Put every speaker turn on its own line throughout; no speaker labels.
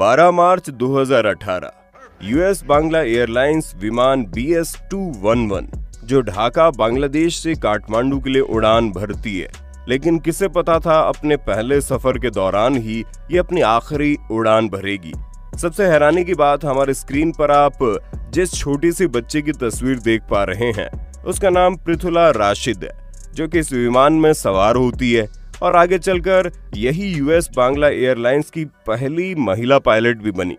12 मार्च 2018 US Bangla airlines विमान BS-211 जो ढाका बांग्लादेश से काठमांडू के लिए उड़ान भरती है, लेकिन किसे पता था अपने पहले सफर के दौरान ही ये अपनी आखिरी उड़ान भरेगी। सबसे हैरानी की बात, हमारे स्क्रीन पर आप जिस छोटी सी बच्चे की तस्वीर देख पा रहे हैं उसका नाम पृथुला राशिद है, जो कि इस विमान में सवार होती है और आगे चलकर यही यूएस बांग्ला एयरलाइंस की पहली महिला पायलट भी बनी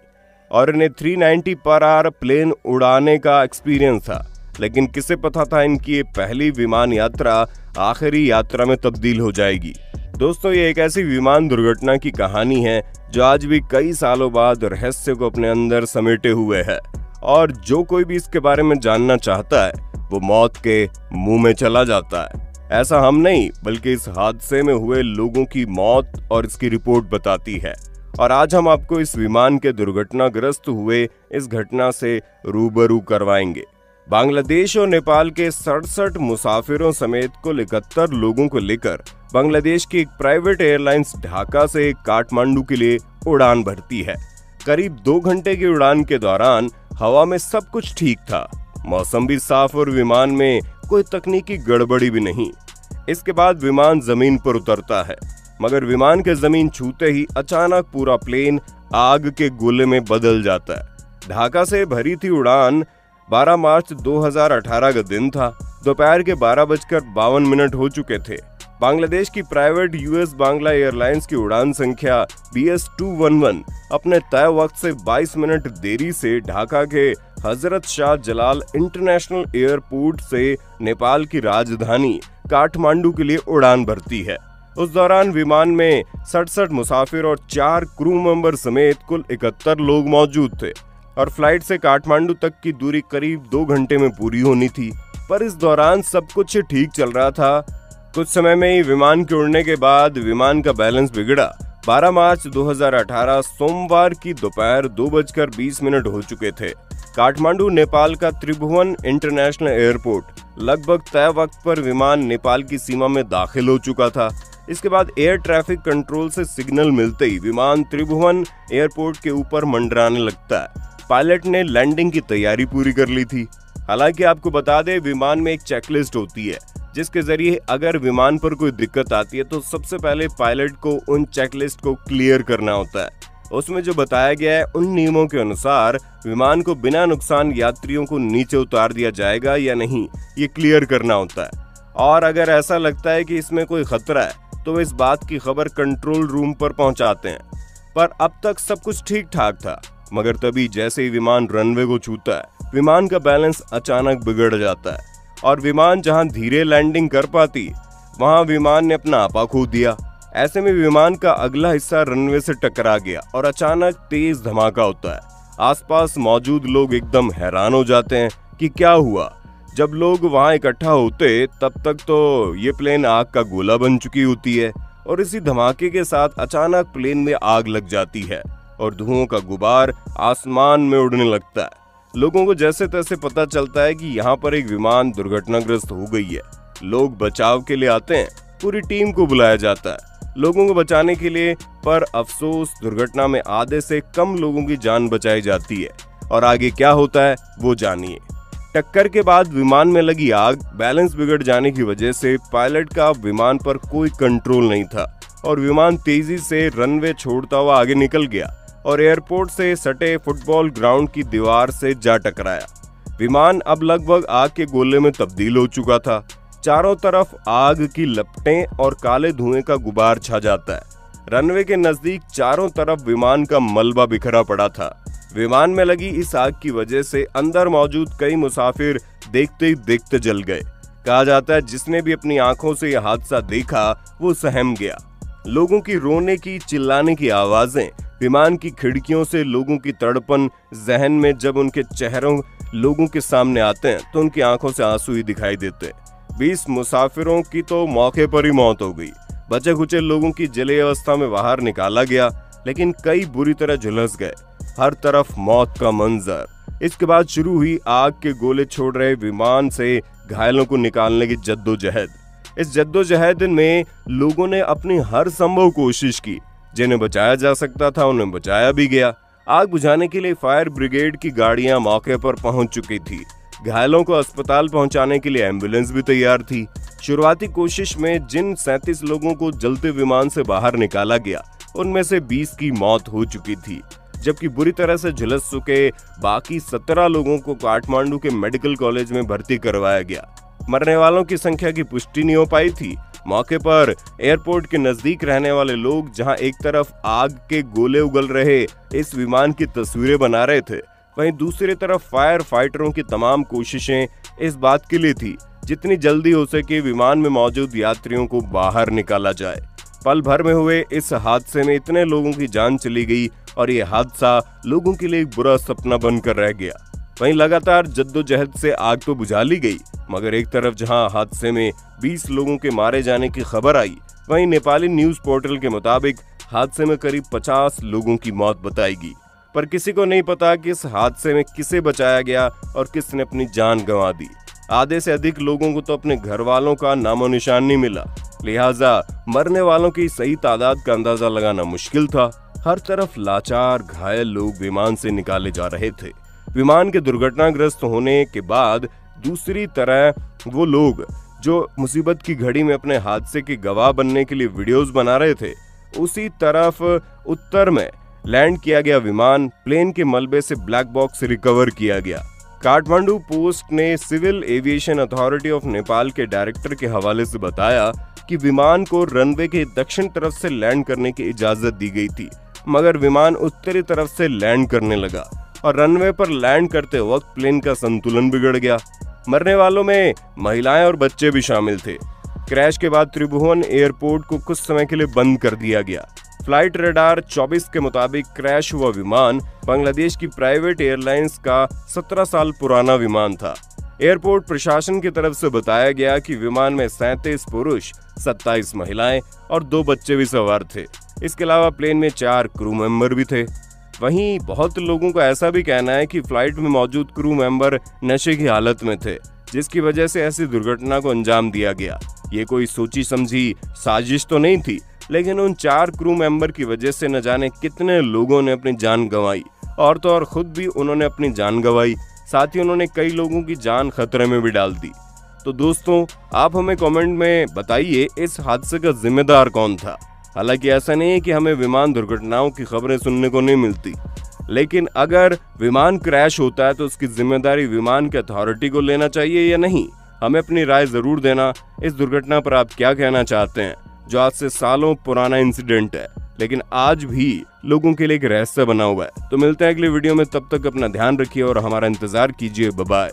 और इन्हें 390 पर आवर प्लेन उड़ाने का एक्सपीरियंस था। लेकिन किसे पता था इनकी ये पहली विमान यात्रा आखिरी यात्रा में तब्दील हो जाएगी। दोस्तों, ये एक ऐसी विमान दुर्घटना की कहानी है जो आज भी कई सालों बाद रहस्य को अपने अंदर समेटे हुए है और जो कोई भी इसके बारे में जानना चाहता है वो मौत के मुंह में चला जाता है। ऐसा हम नहीं, बल्कि इस हादसे में हुए लोगों की मौत और इसकी रिपोर्ट बताती है। और आज हम आपको इस विमान के दुर्घटनाग्रस्त हुए इस घटना से रूबरू करवाएंगे। बांग्लादेश और नेपाल के 67 मुसाफिरों समेत कुल 71 लोगों को लेकर बांग्लादेश की एक प्राइवेट एयरलाइंस ढाका से काठमांडू के लिए उड़ान भरती है। करीब 2 घंटे की उड़ान के दौरान हवा में सब कुछ ठीक था, मौसम भी साफ और विमान में कोई तकनीकी गड़बड़ी भी नहीं। इसके बाद विमान जमीन पर उतरता है, मगर विमान के जमीन छूते ही अचानक पूरा प्लेन आग के गोले में बदल जाता है। ढाका से भरी थी उड़ान 12 मार्च 2018 का दिन था। दोपहर के 12:52 हो चुके थे। बांग्लादेश की प्राइवेट यूएस बांग्ला एयरलाइंस की उड़ान संख्या BS-211 अपने तय वक्त से 22 मिनट देरी से ढाका के हजरत शाह जलाल इंटरनेशनल एयरपोर्ट से नेपाल की राजधानी काठमांडू के लिए उड़ान भरती है। उस दौरान विमान में 67 मुसाफिर और 4 क्रू मेंबर समेत कुल 71 लोग मौजूद थे और फ्लाइट से काठमांडू तक की दूरी करीब 2 घंटे में पूरी होनी थी। पर इस दौरान सब कुछ ठीक चल रहा था। कुछ समय में ही विमान के उड़ने के बाद विमान का बैलेंस बिगड़ा। 12 मार्च 2018 सोमवार की दोपहर 2:20 हो चुके थे। काठमांडू नेपाल का त्रिभुवन इंटरनेशनल एयरपोर्ट लगभग तय वक्त पर विमान नेपाल की सीमा में दाखिल हो चुका था। इसके बाद एयर ट्रैफिक कंट्रोल से सिग्नल मिलते ही विमान त्रिभुवन एयरपोर्ट के ऊपर मंडराने लगता है। पायलट ने लैंडिंग की तैयारी पूरी कर ली थी। हालांकि आपको बता दें, विमान में एक चेकलिस्ट होती है जिसके जरिए अगर विमान पर कोई दिक्कत आती है तो सबसे पहले पायलट को उन चेकलिस्ट को क्लियर करना होता है। उसमें जो बताया गया है उन नियमों के अनुसार विमान को बिना नुकसान यात्रियों को नीचे उतार दिया जाएगा या नहीं, ये क्लियर करना होता है। और अगर ऐसा लगता है कि इसमें कोई खतरा है तो इस बात की खबर कंट्रोल रूम पर पहुंचाते हैं। पर अब तक सब कुछ ठीक ठाक था, मगर तभी जैसे ही विमान रनवे को छूता है विमान का बैलेंस अचानक बिगड़ जाता है और विमान जहां धीरे लैंडिंग कर पाती वहां विमान ने अपना आपा खो दिया। ऐसे में विमान का अगला हिस्सा रनवे से टकरा गया और अचानक तेज धमाका होता है। आसपास मौजूद लोग एकदम हैरान हो जाते हैं कि क्या हुआ। जब लोग वहां इकट्ठा होते तब तक तो ये प्लेन आग का गोला बन चुकी होती है और इसी धमाके के साथ अचानक प्लेन में आग लग जाती है और धुओं का गुबार आसमान में उड़ने लगता है। लोगों को जैसे तैसे पता चलता है कि यहाँ पर एक विमान दुर्घटनाग्रस्त हो गई है। लोग बचाव के लिए आते हैं, पूरी टीम को बुलाया जाता है लोगों को बचाने के लिए, पर अफसोस दुर्घटना में आधे से कम लोगों की जान बचाई जाती है। और आगे क्या होता है वो जानिए। टक्कर के बाद विमान में लगी आग, बैलेंस बिगड़ जाने की वजह से पायलट का विमान पर कोई कंट्रोल नहीं था और विमान तेजी से रनवे छोड़ता हुआ आगे निकल गया और एयरपोर्ट से सटे फुटबॉल ग्राउंड की दीवार से जा टकराया। विमान अब लगभग आग के गोले में तब्दील हो चुका था। चारों तरफ आग की लपटें और काले धुएं का गुबार छा जाता है। रनवे के नजदीक चारों तरफ विमान का मलबा बिखरा पड़ा था। विमान में लगी इस आग की वजह से अंदर मौजूद कई मुसाफिर देखते ही देखते जल गए। कहा जाता है जिसने भी अपनी आंखों से यह हादसा देखा वो सहम गया। लोगों की रोने की, चिल्लाने की आवाजें, विमान की खिड़कियों से लोगों की तड़पन, जहन में जब उनके चेहरों लोगों के सामने आते हैं तो उनकी आंखों से आंसू ही दिखाई देते हैं। 20 मुसाफिरों की तो मौके पर ही मौत हो गई। बचे खुचे लोगों की जले अवस्था में बाहर निकाला गया, लेकिन कई बुरी तरह झुलस गए। हर तरफ मौत का मंजर। इसके बाद शुरू हुई आग के गोले छोड़ रहे विमान से घायलों को निकालने की जद्दोजहद। इस जद्दोजहद में लोगों ने अपनी हर संभव कोशिश की। जिन्हें बचाया जा सकता था उन्हें बचाया भी गया आग बुझाने के लिए फायर ब्रिगेड की गाड़ियां मौके पर पहुंच चुकी थी। घायलों को अस्पताल पहुंचाने के लिए एम्बुलेंस भी तैयार थी। शुरुआती कोशिश में जिन 37 लोगों को जलते विमान से बाहर निकाला गया, उनमें से 20 की मौत हो चुकी थी, जबकि बुरी तरह से झुलस चुके बाकी 17 लोगों को काठमांडू के मेडिकल कॉलेज में भर्ती करवाया गया। मरने वालों की संख्या की पुष्टि नहीं हो पाई थी। मौके पर एयरपोर्ट के नजदीक रहने वाले लोग जहां एक तरफ आग के गोले उगल रहे इस विमान की तस्वीरें बना रहे थे, वहीं दूसरी तरफ फायर फाइटरों की तमाम कोशिशें इस बात के लिए थी जितनी जल्दी हो सके विमान में मौजूद यात्रियों को बाहर निकाला जाए। पल भर में हुए इस हादसे में इतने लोगों की जान चली गई और ये हादसा लोगों के लिए एक बुरा सपना बनकर रह गया। वहीं लगातार जद्दोजहद से आग तो बुझा ली गई, मगर एक तरफ जहां हादसे में 20 लोगों के मारे जाने की खबर आई, वहीं नेपाली न्यूज पोर्टल के मुताबिक हादसे में करीब 50 लोगों की मौत बताई गई। पर किसी को नहीं पता कि इस हादसे में किसे बचाया गया और किसने अपनी जान गंवा दी। आधे से अधिक लोगों को तो अपने घर वालों का नामो निशान नहीं मिला, लिहाजा मरने वालों की सही तादाद का अंदाजा लगाना मुश्किल था। हर तरफ लाचार घायल लोग विमान से निकाले जा रहे थे। विमान के दुर्घटनाग्रस्त होने के बाद दूसरी तरह वो लोग जो मुसीबत की घड़ी में अपने हादसे के गवाह बनने के लिए वीडियोस बना रहे थे, उसी तरफ उत्तर में लैंड किया गया विमान, प्लेन के मलबे से ब्लैक बॉक्स रिकवर किया गया। काठमांडू पोस्ट ने civil aviation authority of Nepal के डायरेक्टर के हवाले से बताया कि विमान को रनवे के दक्षिण तरफ से लैंड करने की इजाजत दी गई थी, मगर विमान उत्तरी तरफ से लैंड करने लगा और रनवे पर लैंड करते वक्त प्लेन का संतुलन बिगड़ गया। मरने वालों में महिलाएं और बच्चे भी शामिल थे। क्रैश के बाद त्रिभुवन एयरपोर्ट को कुछ समय के लिए बंद कर दिया गया। फ्लाइट रडार 24 के मुताबिक क्रैश हुआ विमान बांग्लादेश की प्राइवेट एयरलाइंस का 17 साल पुराना विमान था। एयरपोर्ट प्रशासन की तरफ से बताया गया कि विमान में 37 पुरुष, 27 महिलाएं और 2 बच्चे भी सवार थे। इसके अलावा प्लेन में 4 क्रू मेंबर भी थे। वहीं बहुत लोगों का ऐसा भी कहना है कि फ्लाइट में मौजूद क्रू मेंबर नशे की हालत में थे, जिसकी वजह से ऐसी दुर्घटना को अंजाम दिया गया। ये कोई सोची समझी साजिश तो नहीं थी, लेकिन उन 4 क्रू मेंबर की वजह से न जाने कितने लोगों ने अपनी जान गंवाई, और तो और खुद भी उन्होंने अपनी जान गंवाई, साथ ही उन्होंने कई लोगों की जान खतरे में भी डाल दी। तो दोस्तों, आप हमें कमेंट में बताइए इस हादसे का जिम्मेदार कौन था। हालांकि ऐसा नहीं है कि हमें विमान दुर्घटनाओं की खबरें सुनने को नहीं मिलती, लेकिन अगर विमान क्रैश होता है तो उसकी जिम्मेदारी विमान के अथॉरिटी को लेना चाहिए या नहीं, हमें अपनी राय जरूर देना। इस दुर्घटना पर आप क्या कहना चाहते हैं, जो आज से सालों पुराना इंसिडेंट है, लेकिन आज भी लोगों के लिए एक रहस्य बना हुआ है। तो मिलते हैं अगली वीडियो में, तब तक अपना ध्यान रखिए और हमारा इंतजार कीजिए। Bye bye.